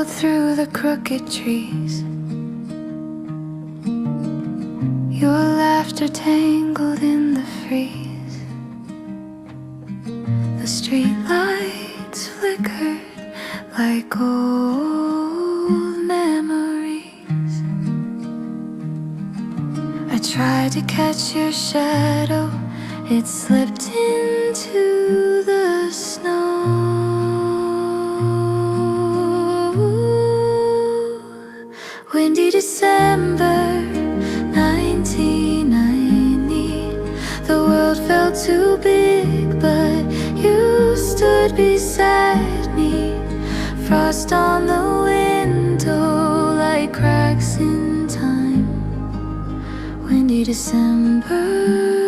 through the crooked trees. Your laughter tangled in the freeze. The street lights flickered like old memories. I tried to catch your shadow, it slipped into the snow. Windy December 1990. The world felt too big, but you stood beside me. Frost on the window like cracks in time. Windy December.